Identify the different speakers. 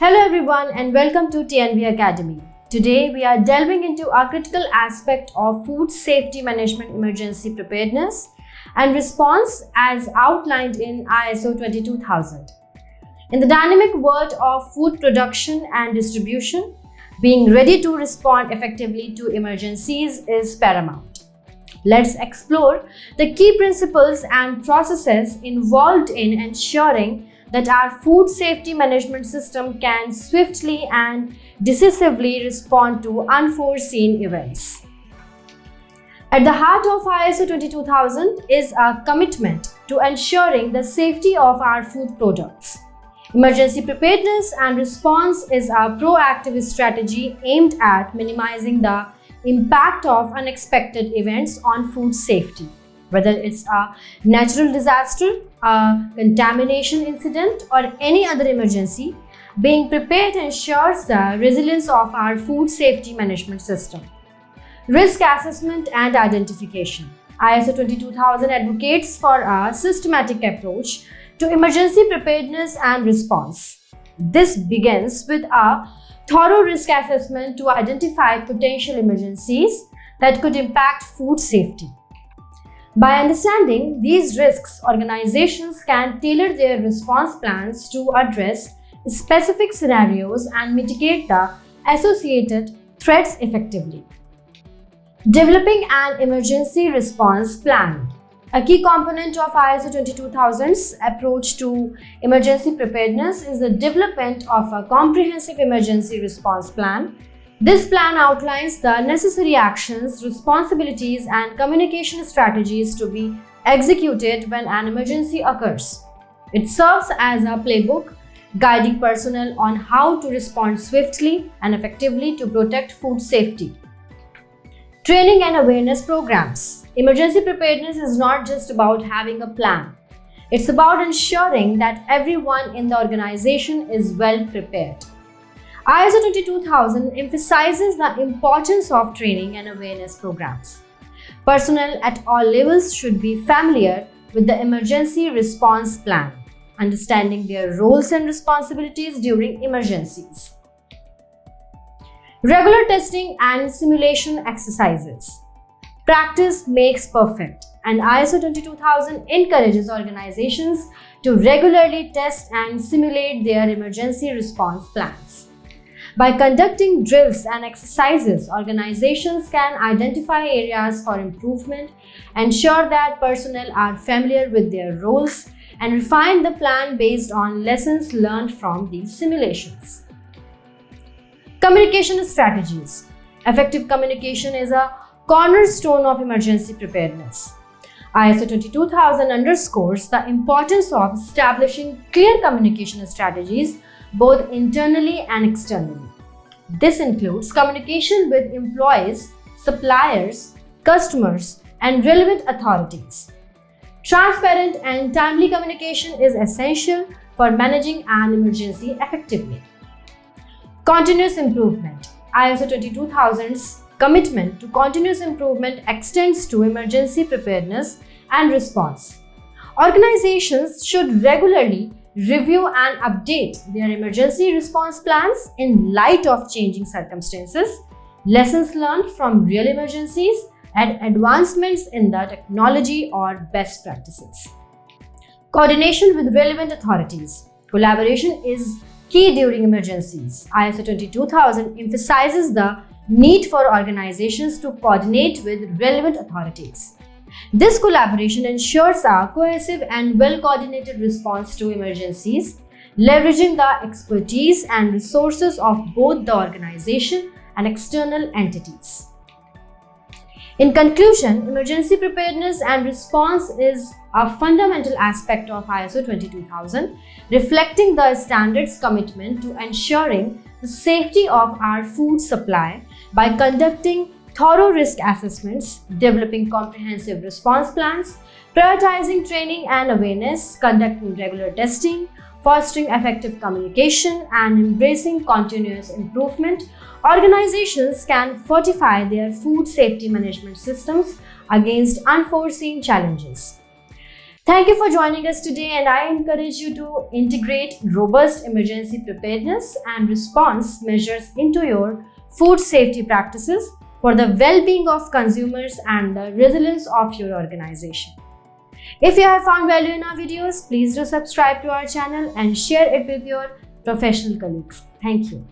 Speaker 1: Hello everyone and welcome to TNV Academy. Today we are delving into a critical aspect of food safety management emergency preparedness and response as outlined in ISO 22000. In the dynamic world of food production and distribution, being ready to respond effectively to emergencies is paramount. Let's explore the key principles and processes involved in ensuring that our food safety management system can swiftly and decisively respond to unforeseen events. At the heart of ISO 22000 is a commitment to ensuring the safety of our food products. Emergency preparedness and response is a proactive strategy aimed at minimizing the impact of unexpected events on food safety. Whether it's a natural disaster, a contamination incident, or any other emergency, being prepared ensures the resilience of our food safety management system. Risk assessment and identification. ISO 22000 advocates for a systematic approach to emergency preparedness and response. This begins with a thorough risk assessment to identify potential emergencies that could impact food safety. By understanding these risks, organizations can tailor their response plans to address specific scenarios and mitigate the associated threats effectively. Developing an emergency response plan. A key component of ISO 22000's approach to emergency preparedness is the development of a comprehensive emergency response plan. This plan outlines the necessary actions, responsibilities, and communication strategies to be executed when an emergency occurs. It serves as a playbook, guiding personnel on how to respond swiftly and effectively to protect food safety. Training and awareness programs. Emergency preparedness is not just about having a plan. It's about ensuring that everyone in the organization is well prepared. ISO 22000 emphasizes the importance of training and awareness programs. Personnel at all levels should be familiar with the emergency response plan, understanding their roles and responsibilities during emergencies. Regular testing and simulation exercises. Practice makes perfect, and ISO 22000 encourages organizations to regularly test and simulate their emergency response plans. By conducting drills and exercises, organizations can identify areas for improvement, ensure that personnel are familiar with their roles, and refine the plan based on lessons learned from these simulations. Communication strategies. Effective communication is a cornerstone of emergency preparedness. ISO 22000 underscores the importance of establishing clear communication strategies both internally and externally. This includes communication with employees, suppliers, customers, and relevant authorities. Transparent and timely communication is essential for managing an emergency effectively. Continuous improvement. ISO 22000's commitment to continuous improvement extends to emergency preparedness and response. Organizations should regularly review and update their emergency response plans in light of changing circumstances, lessons learned from real emergencies, and advancements in the technology or best practices. Coordination with relevant authorities. Collaboration is key during emergencies. ISO 22000 emphasizes the need for organizations to coordinate with relevant authorities. This collaboration ensures a cohesive and well-coordinated response to emergencies, leveraging the expertise and resources of both the organization and external entities. In conclusion, emergency preparedness and response is a fundamental aspect of ISO 22000, reflecting the standard's commitment to ensuring the safety of our food supply by conducting thorough risk assessments, developing comprehensive response plans, prioritizing training and awareness, conducting regular testing, fostering effective communication, and embracing continuous improvement. Organizations can fortify their food safety management systems against unforeseen challenges. Thank you for joining us today, and I encourage you to integrate robust emergency preparedness and response measures into your food safety practices for the well-being of consumers and the resilience of your organization. If you have found value in our videos, please do subscribe to our channel and share it with your professional colleagues. Thank you.